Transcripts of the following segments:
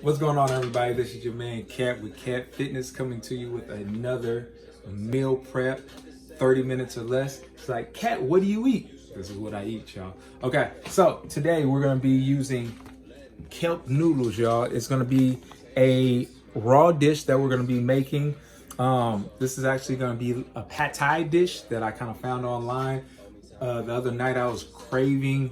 What's going on, everybody? This is your man Cat with Cat Fitness coming to you with another meal prep, 30 minutes or less. It's like, Cat, what do you eat? This is what I eat, y'all. Okay, so today we're gonna be using kelp noodles, y'all. It's gonna be a raw dish that we're gonna be making. This is actually gonna be a pad thai dish that I kind of found online. The other night I was craving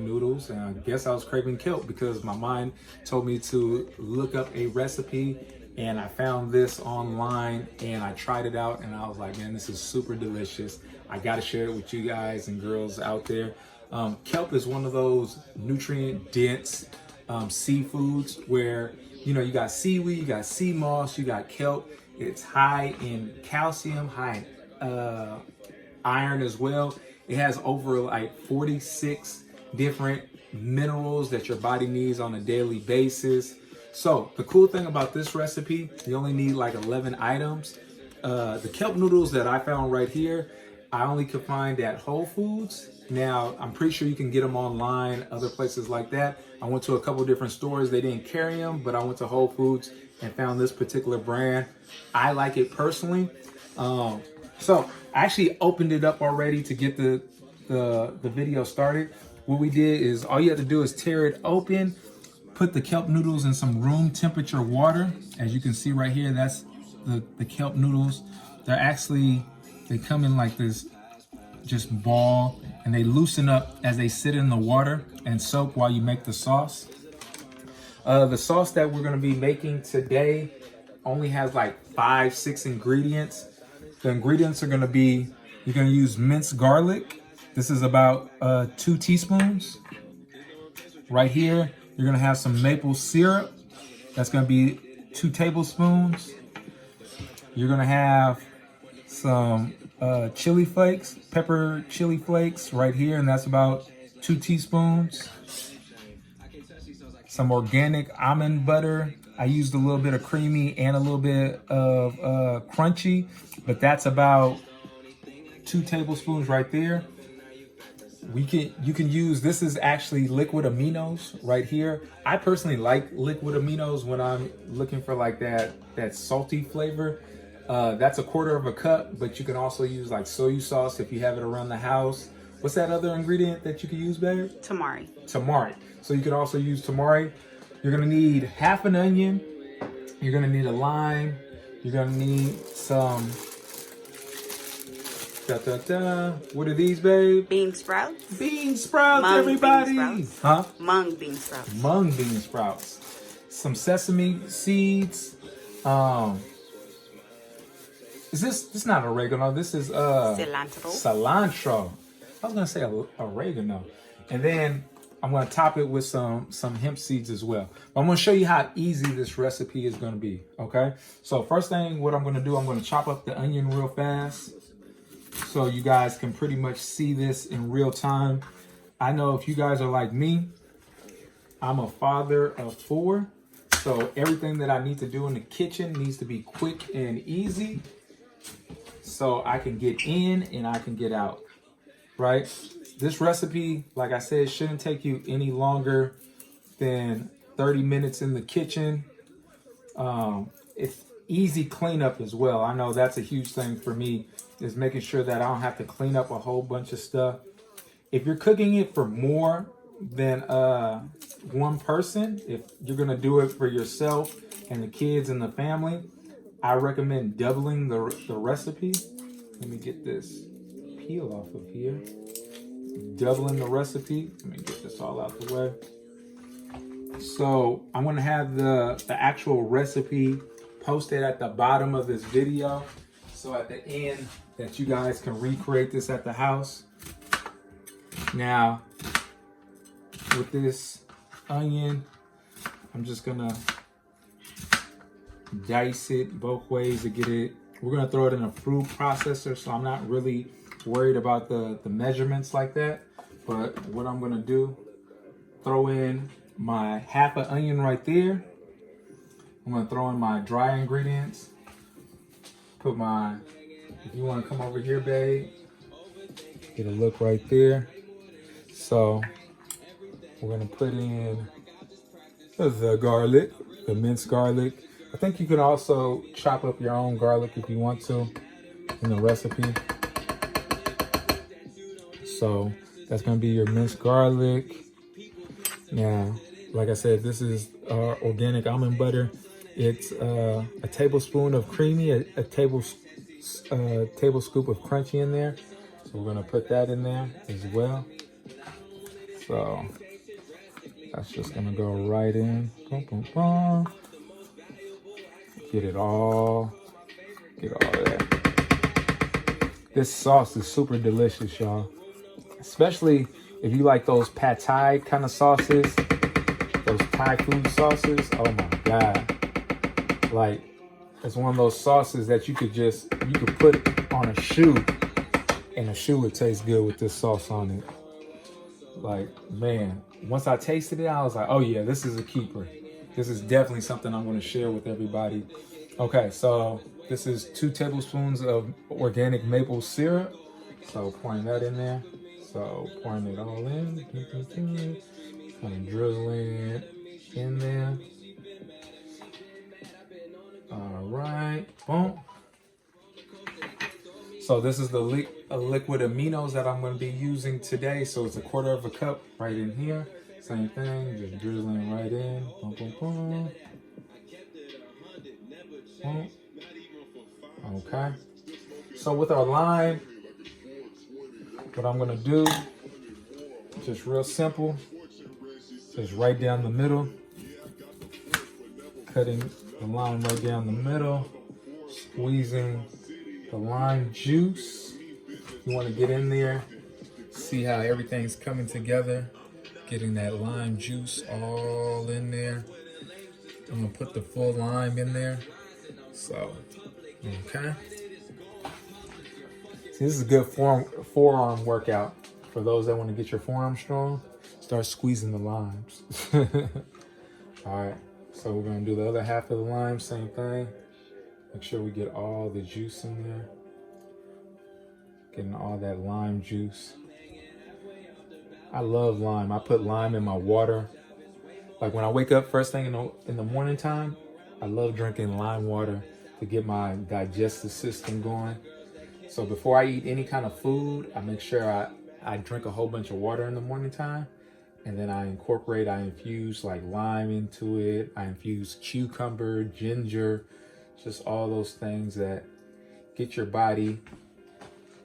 noodles, and I guess I was craving kelp because my mind told me to look up a recipe, and I found this online and I tried it out and I was like, man, this is super delicious. I gotta share it with you guys and girls out there. Kelp is one of those nutrient dense seafoods where, you know, you got seaweed, you got sea moss, you got kelp. It's high in calcium, high in iron as well. It has over like 46 different minerals that your body needs on a daily basis. So the cool thing about this recipe, you only need like 11 items. The kelp noodles that I found right here, I only could find at Whole Foods. Now, I'm pretty sure you can get them online, other places like that. I went to a couple different stores, they didn't carry them, but I went to Whole Foods and found this particular brand. I like it personally. So I actually opened it up already to get the video started. What we did is all you have to do is tear it open, put the kelp noodles in some room temperature water. As you can see right here, that's the kelp noodles. They come in like this just ball, and they loosen up as they sit in the water and soak while you make the sauce. The sauce that we're gonna be making today only has like 5-6 ingredients. The ingredients are gonna be, you're gonna use minced garlic. This is about 2 teaspoons. Right here, you're gonna have some maple syrup. That's gonna be 2 tablespoons. You're gonna have some chili flakes, pepper chili flakes right here, and that's about 2 teaspoons. Some organic almond butter. I used a little bit of creamy and a little bit of crunchy, but that's about 2 tablespoons right there. You can use, this is actually liquid aminos right here. I personally like liquid aminos when I'm looking for like that salty flavor. That's 1/4 cup, but you can also use like soy sauce if you have it around the house. What's that other ingredient that you can use, babe? Tamari. Tamari. So you could also use tamari. You're gonna need half an onion. You're gonna need a lime. You're gonna need some, what are these, babe? Bean sprouts. Bean sprouts, Mung everybody. bean sprouts. Huh? Mung bean sprouts. Mung bean sprouts. Some sesame seeds. Is this not oregano? This is Cilantro. Cilantro. I was gonna say oregano. And then I'm gonna top it with some hemp seeds as well. But I'm gonna show you how easy this recipe is gonna be, okay? So first thing, what I'm gonna do, I'm gonna chop up the onion real fast so you guys can pretty much see this in real time. I know if you guys are like me, I'm a father of 4, so everything that I need to do in the kitchen needs to be quick and easy so I can get in and I can get out, right? This recipe, like I said, shouldn't take you any longer than 30 minutes in the kitchen. It's easy cleanup as well. I know that's a huge thing for me, is making sure that I don't have to clean up a whole bunch of stuff. If you're cooking it for more than one person, if you're gonna do it for yourself and the kids and the family, I recommend doubling the recipe. Let me get this peel off of here. Doubling the recipe. Let me get this all out the way. So I'm gonna have the actual recipe posted at the bottom of this video. So at the end that you guys can recreate this at the house. Now, with this onion, I'm just gonna dice it both ways to get it. We're gonna throw it in a food processor, so I'm not really worried about the measurements like that. But what I'm gonna do, throw in my half an onion right there. I'm gonna throw in my dry ingredients. Put my, if you wanna come over here, babe, get a look right there. So we're gonna put in the garlic, the minced garlic. I think you can also chop up your own garlic if you want to in the recipe. So that's gonna be your minced garlic. Now, like I said, this is organic almond butter. It's a tablespoon of creamy, a table scoop of crunchy in there. So we're gonna put that in there as well. So that's just gonna go right in. Boom, boom, boom. Get all of that. This sauce is super delicious, y'all. Especially if you like those pad thai kind of sauces, those Thai food sauces. Oh my God. Like, it's one of those sauces that you could put on a shoe, and a shoe would taste good with this sauce on it. Like, man, once I tasted it, I was like, oh yeah, this is a keeper. This is definitely something I'm going to share with everybody. Okay, so this is 2 tablespoons of organic maple syrup. So pouring that in there. So pouring it all in. Kind of drizzling it in there. All right, boom. So this is the liquid aminos that I'm going to be using today. So it's 1/4 cup right in here. Same thing, just drizzling right in. Boom, boom, boom. Boom. Okay. So with our lime, what I'm going to do, just real simple, just right down the middle. Cutting the lime right down the middle. Squeezing the lime juice. You want to get in there, see how everything's coming together. Getting that lime juice all in there. I'm gonna put the full lime in there. So, okay. See, this is a good forearm workout for those that want to get your forearm strong. Start squeezing the limes. All right, so we're gonna do the other half of the lime, same thing. Make sure we get all the juice in there. Getting all that lime juice. I love lime. I put lime in my water. Like when I wake up first thing in the morning time, I love drinking lime water to get my digestive system going. So before I eat any kind of food, I make sure I drink a whole bunch of water in the morning time. And then I infuse like lime into it. I infuse cucumber, ginger, just all those things that get your body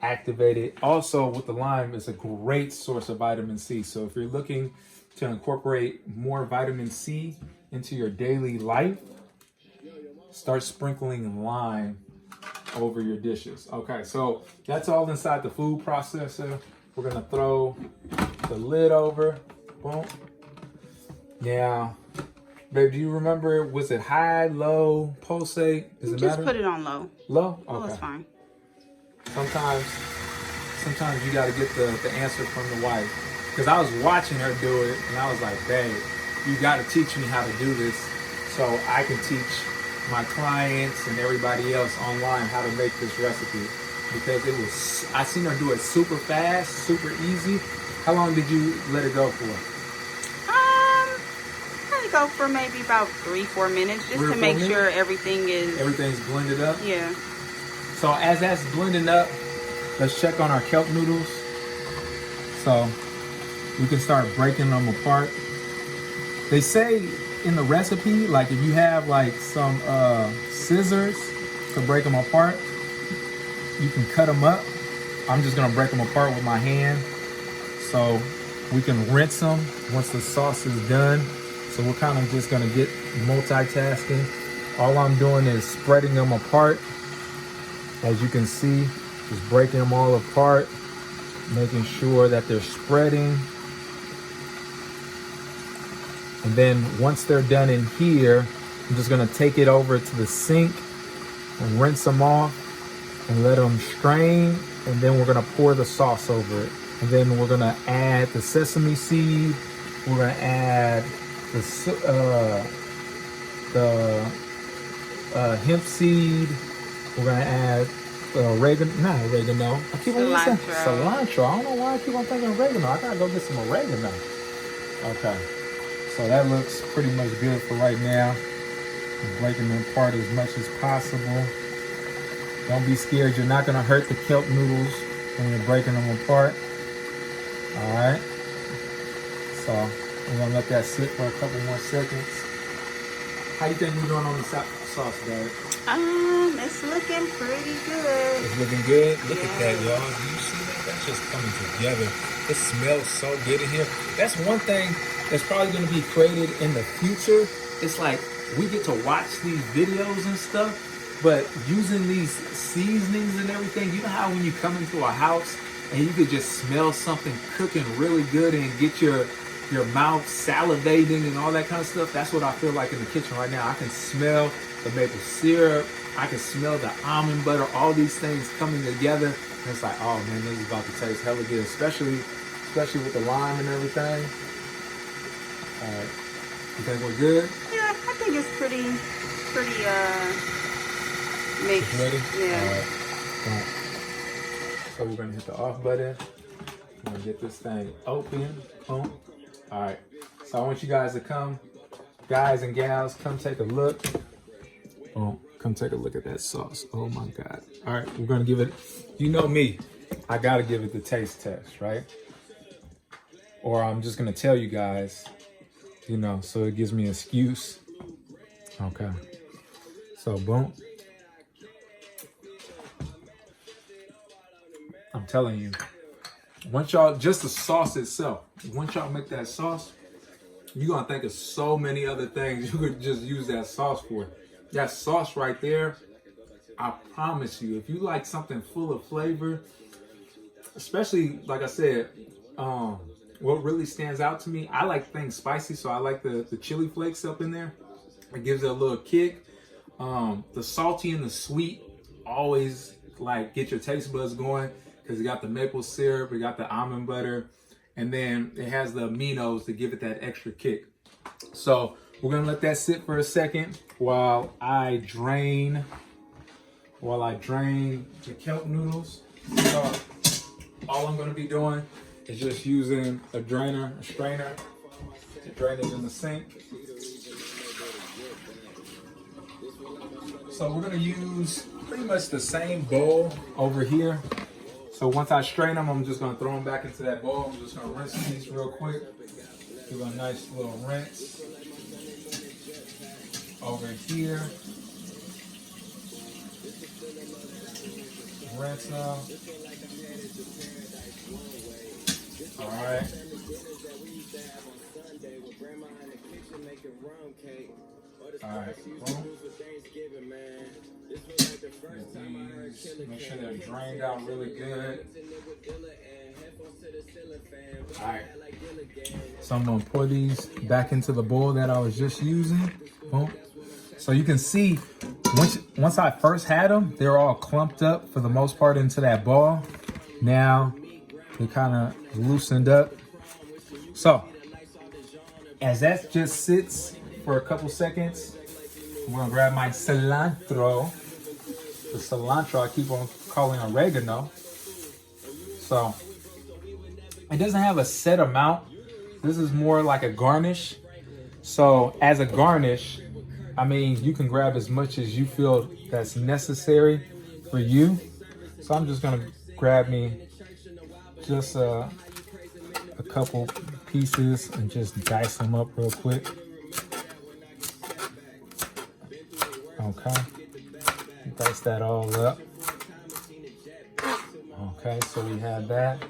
activated. Also with the lime, it's a great source of vitamin C. So if you're looking to incorporate more vitamin C into your daily life, start sprinkling lime over your dishes. Okay, so that's all inside the food processor. We're gonna throw the lid over. Boom. Now, babe, do you remember, was it high, low, pulsate? Does it matter? Just put it on low. Low? Okay. Oh, it's fine. Sometimes you got to get the answer from the wife. Because I was watching her do it, and I was like, babe, you got to teach me how to do this so I can teach my clients and everybody else online how to make this recipe. Because I seen her do it super fast, super easy. How long did you let it go for? Let it go for maybe about 3-4 minutes, just to make sure everything's blended up. Yeah. So as that's blending up, let's check on our kelp noodles. So we can start breaking them apart. They say in the recipe, like if you have like some scissors to break them apart, you can cut them up. I'm just gonna break them apart with my hand. So we can rinse them once the sauce is done. So we're kind of just gonna get multitasking. All I'm doing is spreading them apart. As you can see, just breaking them all apart, making sure that they're spreading. And then once they're done in here, I'm just gonna take it over to the sink and rinse them off and let them strain. And then we're gonna pour the sauce over it. And then we're gonna add the sesame seed. We're gonna add the hemp seed. We're gonna add oregano. I keep on saying cilantro. I don't know why I keep on thinking oregano. I gotta go get some oregano. Okay. So that looks pretty much good for right now. I'm breaking them apart as much as possible. Don't be scared. You're not going to hurt the kelp noodles when you're breaking them apart. All right. So we're going to let that sit for a couple more seconds. How you think we're doing on the sauce, Dad? It's looking pretty good. It's looking good. Look at that, y'all. Do you see that? That's just coming together. It smells so good in here. That's one thing that's probably going to be created in the future. It's like we get to watch these videos and stuff, but using these seasonings and everything, you know how when you come into a house and you could just smell something cooking really good and get your mouth salivating and all that kind of stuff? That's what I feel like in the kitchen right now. I can smell the maple syrup. I can smell the almond butter, all these things coming together. And it's like, oh man, this is about to taste hella good, especially with the lime and everything. All right, you think we're good? Yeah, I think it's pretty mixed. It's ready? Yeah. All right. So we're gonna hit the off button. I'm gonna get this thing open. Boom. All right. So I want you guys to come, guys and gals, come take a look. Boom. Come take a look at that sauce. Oh my God. All right, we're gonna give it, you know me, I gotta give it the taste test, right? Or I'm just gonna tell you guys, you know, so it gives me an excuse. Okay. So boom. I'm telling you, once y'all, just the sauce itself, once y'all make that sauce, you're gonna think of so many other things you could just use that sauce for. That sauce right there, I promise you, if you like something full of flavor, especially, like I said, what really stands out to me, I like things spicy, so I like the chili flakes up in there. It gives it a little kick. The salty and the sweet always like get your taste buds going because it got the maple syrup, it got the almond butter, and then it has the aminos to give it that extra kick. So we're gonna let that sit for a second while I drain the kelp noodles. So all I'm gonna be doing is just using a strainer to drain it in the sink. So we're gonna use pretty much the same bowl over here. So once I strain them, I'm just gonna throw them back into that bowl. I'm just gonna rinse these real quick. Give a nice little rinse over here. Rinse them. All right. All right. Boom. Make sure they're drained out really good. All right. So I'm gonna pour these back into the bowl that I was just using. Boom. So you can see, once I first had them, they're all clumped up for the most part into that ball. Now they kind of loosened up. So as that just sits for a couple seconds, I'm gonna grab my cilantro. The cilantro I keep on calling oregano. So it doesn't have a set amount. This is more like a garnish. So as a garnish, I mean, you can grab as much as you feel that's necessary for you. So I'm just gonna grab me just a couple pieces and just dice them up real quick. Okay, dice that all up. Okay, so we have that.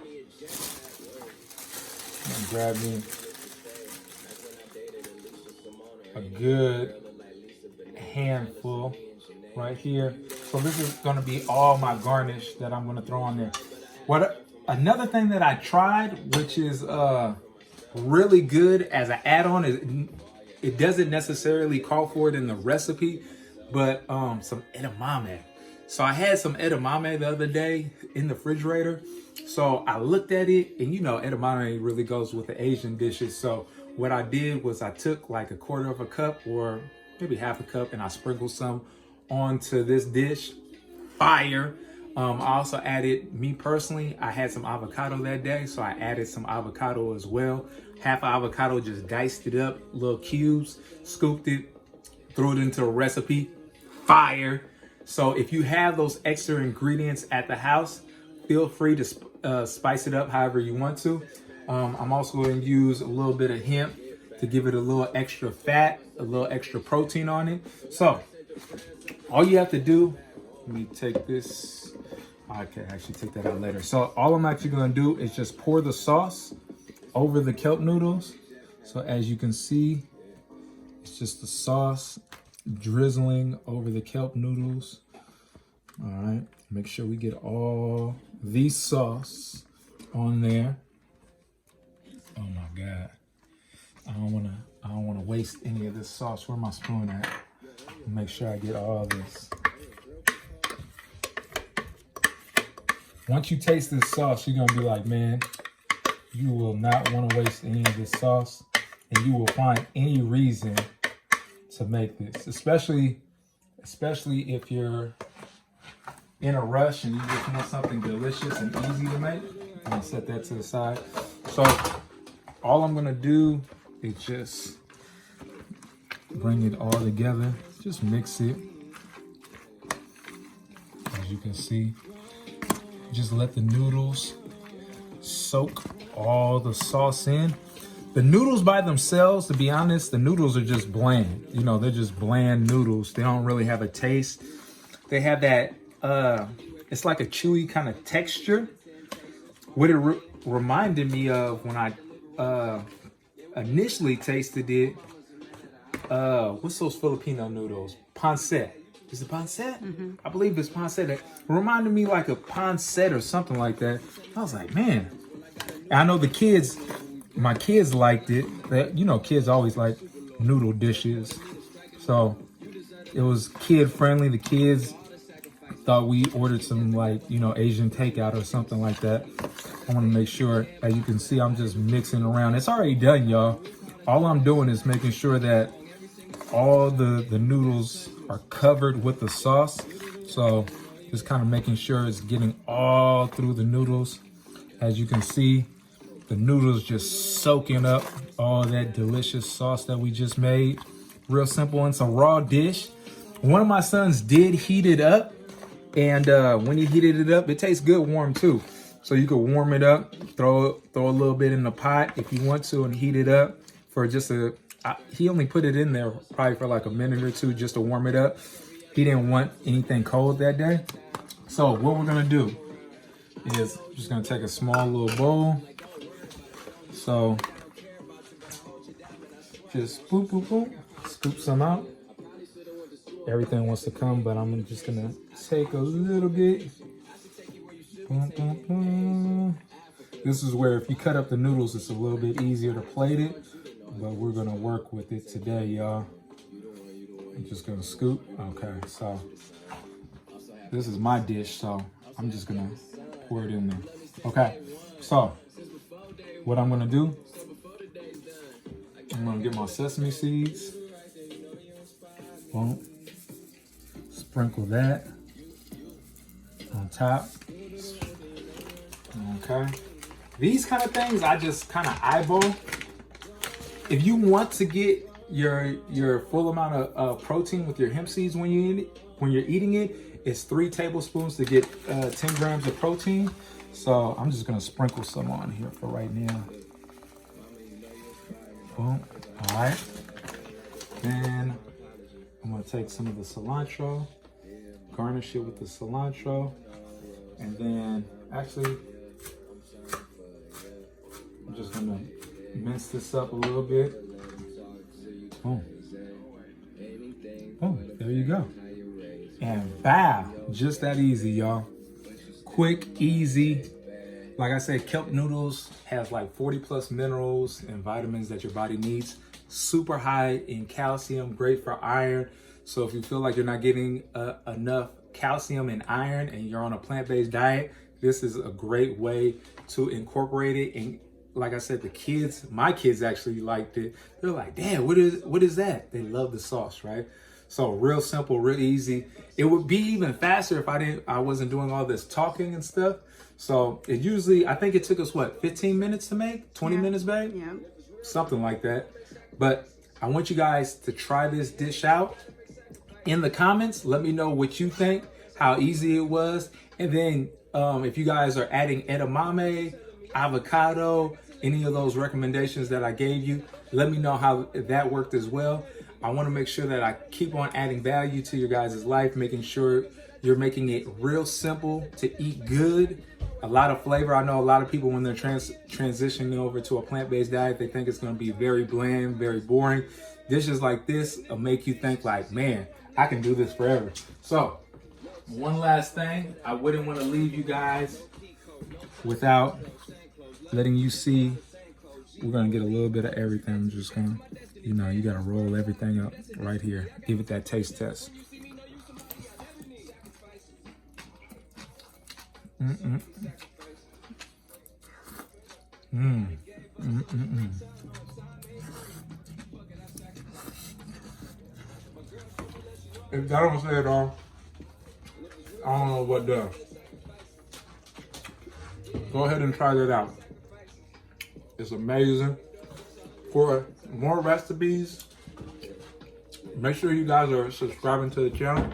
And grab me a good handful right here. So this is going to be all my garnish that I'm going to throw on there. Another thing that I tried, which is really good as an add-on, is it doesn't necessarily call for it in the recipe, but some edamame. So I had some edamame the other day in the refrigerator. So I looked at it, and you know, edamame really goes with the Asian dishes. So what I did was I took like a quarter of a cup or maybe half a cup, and I sprinkled some onto this dish. Fire. I also added, me personally, I had some avocado that day, so I added some avocado as well. Half an avocado, just diced it up, little cubes, scooped it, threw it into a recipe. Fire. So if you have those extra ingredients at the house, feel free to spice it up however you want to. I'm also going to use a little bit of hemp to give it a little extra fat, a little extra protein on it. So all you have to do, let me take this. I can actually take that out later. So all I'm actually going to do is just pour the sauce over the kelp noodles. So as you can see, it's just the sauce drizzling over the kelp noodles. All right, make sure we get all the sauce on there. Oh my God, I don't wanna waste any of this sauce. Where my spoon at? Make sure I get all this. Once you taste this sauce, you're gonna be like, man, you will not want to waste any of this sauce, and you will find any reason to make this, especially if you're in a rush and you just want something delicious and easy to make. I'm gonna set that to the side. So all I'm gonna do is just bring it all together, just mix it. As you can see, just let the noodles soak all the sauce in. The noodles by themselves, to be honest, the noodles are just bland. You know, they're just bland noodles. They don't really have a taste. They have that, it's like a chewy kind of texture. What it reminded me of when I initially tasted it, what's those Filipino noodles? Pancit. Is it pancit? Mm-hmm. I believe it's pancit. It reminded me like a pancit or something like that. I was like, man. I know the kids, my kids liked it. You know, kids always like noodle dishes. So it was kid friendly. The kids thought we ordered some like, you know, Asian takeout or something like that. I want to make sure, as you can see, I'm just mixing around. It's already done, y'all. All I'm doing is making sure that all the noodles are covered with the sauce. So just kind of making sure it's getting all through the noodles. As you can see, the noodles just soaking up all that delicious sauce that we just made. Real simple. It's a raw dish. One of my sons did heat it up. And when he heated it up, it tastes good warm too. So you could warm it up, throw a little bit in the pot if you want to, and heat it up for just he only put it in there probably for like a minute or two just to warm it up. He didn't want anything cold that day. So what we're gonna do is just gonna take a small little bowl. So just boop, boop, boop, scoop some out. Everything wants to come, but I'm just gonna take a little bit. Boom, boom, boom. This is where if you cut up the noodles, it's a little bit easier to plate it. But we're gonna work with it today, y'all. I'm just gonna scoop. Okay, so this is my dish, so I'm just gonna pour it in there. Okay, so what I'm gonna do, I'm gonna get my sesame seeds. Boom. Sprinkle that on top. Okay. These kind of things I just kind of eyeball. If you want to get your full amount of protein with your hemp seeds when you're eating it, it's 3 tablespoons to get 10 grams of protein. So I'm just gonna sprinkle some on here for right now. Boom. All right. Then I'm gonna take some of the cilantro, garnish it with the cilantro, and then actually I'm just gonna mince this up a little bit. Boom. Boom. There you go. And bow. Just that easy, y'all. Quick, easy. Like I said, kelp noodles has like 40 plus minerals and vitamins that your body needs. Super high in calcium, great for iron. So if you feel like you're not getting enough calcium and iron and you're on a plant-based diet, this is a great way to incorporate it. And like I said, my kids actually liked it. They're like, Dad, what is that? They love the sauce, right? So real simple, real easy. It would be even faster if I wasn't doing all this talking and stuff. So it usually, I think it took us what, 15 minutes to make? 20 minutes, babe? Yeah. Something like that. But I want you guys to try this dish out. In the comments, let me know what you think, how easy it was. And then if you guys are adding edamame, avocado, any of those recommendations that I gave you, let me know how that worked as well. I want to make sure that I keep on adding value to your guys' life, making sure you're making it real simple to eat good, a lot of flavor. I know a lot of people, when they're transitioning over to a plant-based diet, they think it's going to be very bland, very boring. Dishes like this will make you think like, man, I can do this forever. So one last thing, I wouldn't want to leave you guys without letting you see. We're gonna get a little bit of everything. I'm just gonna, you gotta roll everything up right here. Give it that taste test. If that don't say it all, I don't know what does. Go ahead and try that out. It's amazing. For more recipes, make sure you guys are subscribing to the channel.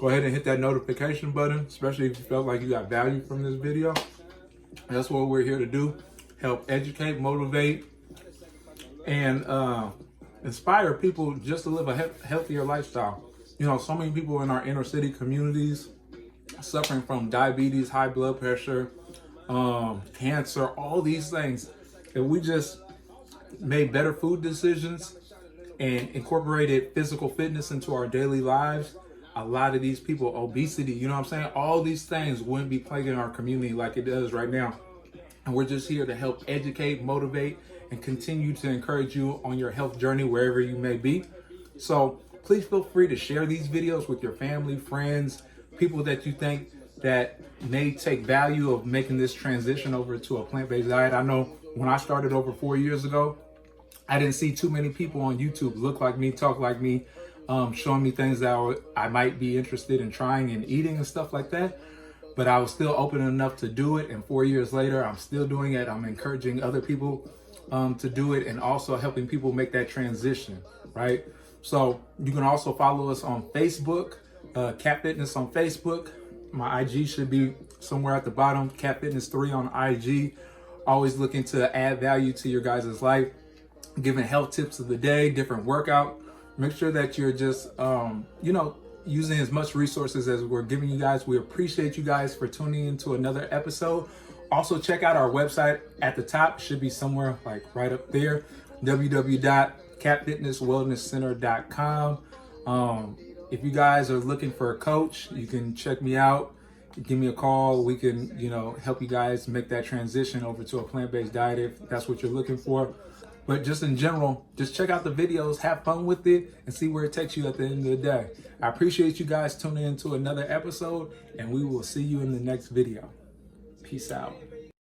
Go ahead and hit that notification button, especially if you felt like you got value from this video. That's what we're here to do. Help educate, motivate, and inspire people just to live a healthier lifestyle. So many people in our inner city communities suffering from diabetes, high blood pressure, cancer, all these things. If we just made better food decisions and incorporated physical fitness into our daily lives, a lot of these people, obesity, all these things wouldn't be plaguing our community like it does right now. And we're just here to help educate, motivate, and continue to encourage you on your health journey wherever you may be. So please feel free to share these videos with your family, friends, people that you think that may take value of making this transition over to a plant-based diet. I know when I started over 4 years ago, I didn't see too many people on YouTube look like me, talk like me, showing me things that I might be interested in trying and eating and stuff like that. But I was still open enough to do it. And 4 years later, I'm still doing it. I'm encouraging other people to do it, and also helping people make that transition, right? So you can also follow us on Facebook, Cat Fitness on Facebook. My IG should be somewhere at the bottom, Cat Fitness 3 on IG. Always looking to add value to your guys' life, giving health tips of the day, different workout. Make sure that you're just, using as much resources as we're giving you guys. We appreciate you guys for tuning into another episode. Also, check out our website at the top. Should be somewhere like right up there, www.catfitnesswellnesscenter.com. If you guys are looking for a coach, you can check me out. Give me a call. We can, help you guys make that transition over to a plant-based diet if that's what you're looking for. But just in general, just check out the videos, have fun with it, and see where it takes you at the end of the day. I appreciate you guys tuning into another episode, and we will see you in the next video. Peace out.